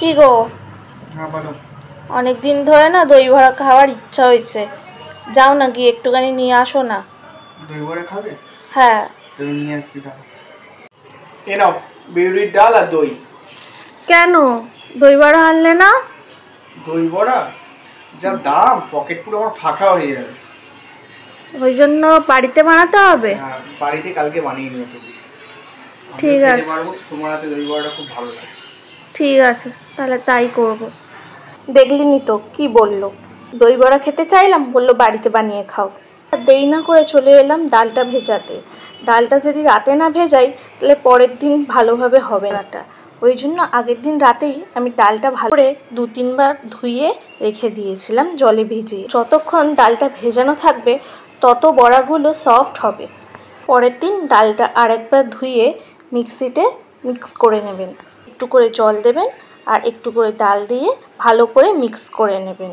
কি গো? হ্যাঁ বলো। অনেক দিন ধরে না দই বড়া খাওয়ার ইচ্ছা হয়েছে, যাও না গিয়ে একটুখানি নিয়ে আসো না। দই বড়া খাবে? হ্যাঁ। তুমি নিয়ে আসছি দাও। এ নাও বিউলির ডাল আর দই। কেন দই বড়া আনলে না? দই বড়া যা দাম, পকেট পুরো আমার ফাঁকা হয়ে যাবে। ওই জন্য বাড়িতে বানাতে হবে। হ্যাঁ, বাড়িতে কালকে বানিয়ে নিও তুমি। ঠিক আছে, তোমার হাতে দই বড়াটা খুব ভালো লাগে। ঠিক আছে, তাহলে তাই করব। দেখলিনি তো কি বললো, দই বড়া খেতে চাইলাম, বললো বাড়িতে বানিয়ে খাও। দেরি না করে চলে এলাম ডালটা ভেজাতে। ডালটা যদি রাতে না ভেজাই তাহলে পরের দিন ভালোভাবে হবে নাটা। ওই জন্য আগের দিন রাতেই আমি ডালটা ভালো করে 2-3 বার ধুয়ে রেখে দিয়েছিলাম জলে ভিজিয়ে। যতক্ষণ ডালটা ভেজানো থাকবে তত বড়াগুলো সফট হবে। পরের দিন ডালটা আরেকবার ধুয়ে মিক্সিতে মিক্স করে নেবেন। একটু করে জল দেবেন আর একটু করে ডাল দিয়ে ভালো করে মিক্স করে নেবেন।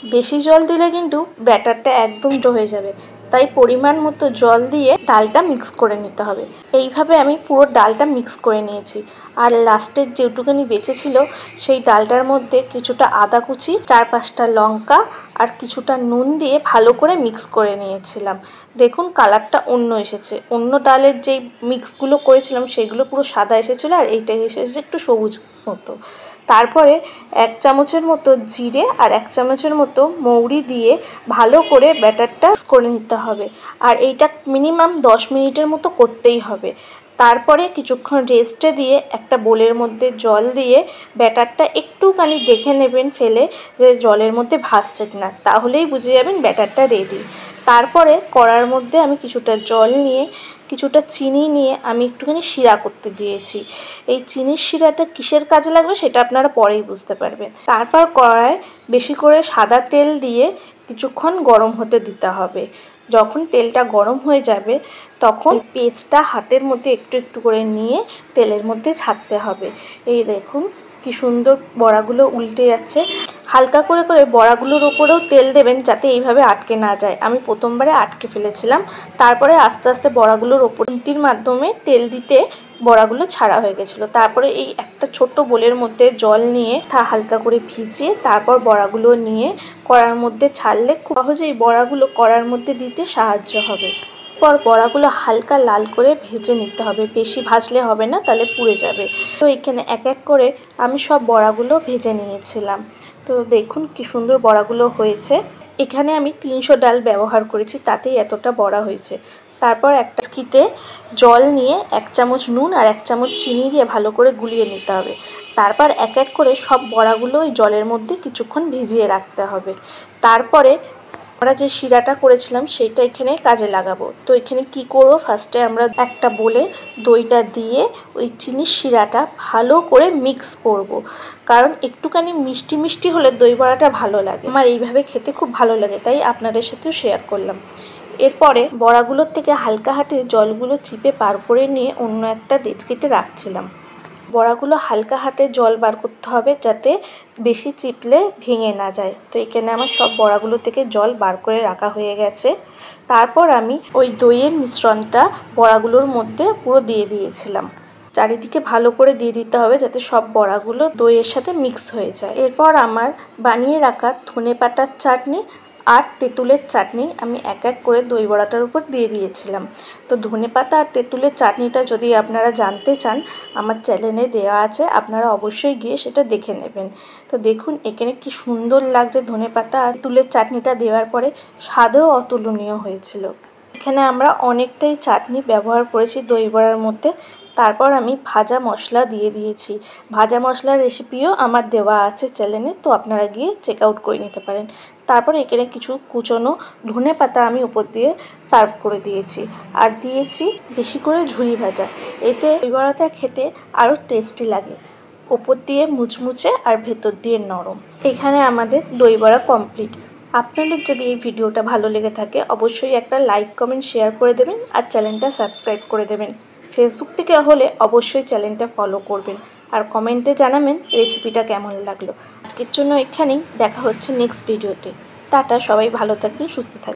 বেশি জল দিলে কিন্তু ব্যাটারটা একদম হয়ে যাবে, তাই পরিমাণ মতো জল দিয়ে ডালটা মিক্স করে নিতে হবে। এইভাবে আমি পুরো ডালটা মিক্স করে নিয়েছি। আর লাস্টের যেটুকুনি বেঁচেছিল সেই ডালটার মধ্যে কিছুটা আদা কুচি, 4-5টা লঙ্কা আর কিছুটা নুন দিয়ে ভালো করে মিক্স করে নিয়েছিলাম। দেখুন কালারটা অন্য এসেছে। অন্য ডালের যেই মিক্সগুলো করেছিলাম সেগুলো পুরো সাদা এসেছিলো, আর এইটা এসেছে একটু সবুজ মতো। তারপরে 1 চামচের মতো জিরে আর 1 চামচের মতো মৌরি দিয়ে ভালো করে ব্যাটারটা করে নিতে হবে। আর এইটা মিনিমাম 10 মিনিটের মতো করতেই হবে। তারপরে কিছুক্ষণ রেস্টে দিয়ে একটা বোলের মধ্যে জল দিয়ে ব্যাটারটা একটুখানি দেখে নেবেন ফেলে যে জলের মধ্যে ভাসছে কিনা, তাহলেই বুঝে যাবেন ব্যাটারটা রেডি। তারপরে কড়ার মধ্যে আমি কিছুটা জল নিয়ে কিছুটা চিনি নিয়ে আমি একটুখানি শিরা করতে দিয়েছি। এই চিনির শিরাটা কিসের কাজে লাগবে সেটা আপনারা পরেই বুঝতে পারবেন। তারপর কড়ায় বেশি করে সাদা তেল দিয়ে কিছুক্ষণ গরম হতে দিতে হবে। যখন তেলটা গরম হয়ে যাবে তখন পেঁয়াজটা হাতের মধ্যে একটু একটু করে নিয়ে তেলের মধ্যে ছাড়তে হবে। এই দেখুন কি সুন্দর বড়াগুলো উল্টে যাচ্ছে। হালকা করে করে বড়াগুলোর ওপরেও তেল দেবেন যাতে এইভাবে আটকে না যায়। আমি প্রথমবারে আটকে ফেলেছিলাম, তারপরে আস্তে আস্তে বড়াগুলোর ওপর খুন্তির মাধ্যমে তেল দিতে বড়াগুলো ছাড়া হয়ে গেছিলো। তারপরে এই একটা ছোট্ট বোলের মধ্যে জল নিয়ে হালকা করে ভিজিয়ে তারপর বড়াগুলো নিয়ে কড়ার মধ্যে ছাড়লে খুব সহজেই বড়াগুলো কড়ার মধ্যে দিতে সাহায্য হবে। পর বড়াগুলো হালকা লাল করে ভেজে নিতে হবে, বেশি ভাজলে হবে না, তাহলে পুড়ে যাবে। তো এখানে এক এক করে আমি সব বড়াগুলো ভেজে নিয়েছিলাম। তো দেখুন কি সুন্দর বড়াগুলো হয়েছে। এখানে আমি 300 ডাল ব্যবহার করেছি, তাতেই এতটা বড়া হয়েছে। তারপর একটা স্কিতে জল নিয়ে 1 চামচ নুন আর 1 চামচ চিনি দিয়ে ভালো করে গুলিয়ে নিতে হবে। তারপর এক এক করে সব বড়াগুলো ওই জলের মধ্যে কিছুক্ষণ ভিজিয়ে রাখতে হবে। তারপরে আমরা যে শিরাটা করেছিলাম সেইটা এখানে কাজে লাগাবো। তো এখানে কি করব, ফার্স্টে আমরা একটা বলে দইটা দিয়ে ওই চিনির শিরাটা ভালো করে মিক্স করব, কারণ একটুখানি মিষ্টি মিষ্টি হলে দই বড়াটা ভালো লাগে। আমার এইভাবে খেতে খুব ভালো লাগে, তাই আপনাদের সাথেও শেয়ার করলাম। এরপরে বড়াগুলোর থেকে হালকা হাতে জলগুলো চিপে পার করে নিয়ে অন্য একটা ডেচকিতে রাখছিলাম। বড়াগুলো হালকা হাতে জল বার করতে হবে যাতে বেশি চিপলে ভেঙে না যায়। তো এখানে আমার সব বড়াগুলো থেকে জল বার করে রাখা হয়ে গেছে। তারপর আমি ওই দইয়ের মিশ্রণটা বড়াগুলোর মধ্যে পুরো দিয়ে দিয়েছিলাম। চারিদিকে ভালো করে দিয়ে দিতে হবে যাতে সব বড়াগুলো দইয়ের সাথে মিক্স হয়ে যায়। এরপর আমার বানিয়ে রাখা ধনেপাতার চাটনি আর তেঁতুলের চাটনি আমি এক এক করে দই বড়াটার উপর দিয়ে দিয়েছিলাম। তো ধনেপাতা আর তেঁতুলের চাটনিটা যদি আপনারা জানতে চান আমার চ্যানেলে দেওয়া আছে, আপনারা অবশ্যই গিয়ে সেটা দেখে নেবেন। তো দেখুন এখানে কি সুন্দর লাগছে ধনেপাতা আর তেঁতুলের চাটনিটা দেওয়ার পরে, স্বাদেও অতুলনীয় হয়েছিল। এখানে আমরা অনেকটাই চাটনি ব্যবহার করেছি দই বড়ার মধ্যে। তারপর আমি ভাজা মশলা দিয়ে দিয়েছি। ভাজা মশলার রেসিপিও আমার দেওয়া আছে চ্যানেলে, তো আপনারা গিয়ে চেক আউট করে নিতে পারেন। তারপর এখানে কিছু কুচনো ধনেপাতা আমি উপর দিয়ে সার্ভ করে দিয়েছি, আর দিয়েছি বেশি করে ঝুরি ভাজা। এতে দই বড়াটা খেতে আরও টেস্টি লাগে, ওপর দিয়ে মুচমুচে আর ভেতর দিয়ে নরম। এখানে আমাদের দই বড়া কমপ্লিট। আপনাদের যদি এই ভিডিওটা ভালো লেগে থাকে অবশ্যই একটা লাইক কমেন্ট শেয়ার করে দেবেন আর চ্যানেলটা সাবস্ক্রাইব করে দেবেন। ফেসবুক থেকে হলে অবশ্যই চ্যানেলটা ফলো করবেন আর কমেন্টে জানাবেন রেসিপিটা কেমন লাগলো। আজকের জন্য এখানেই, দেখা হচ্ছে নেক্সট ভিডিওতে। টাটা, সবাই ভালো থাকবেন, সুস্থ থাকবেন।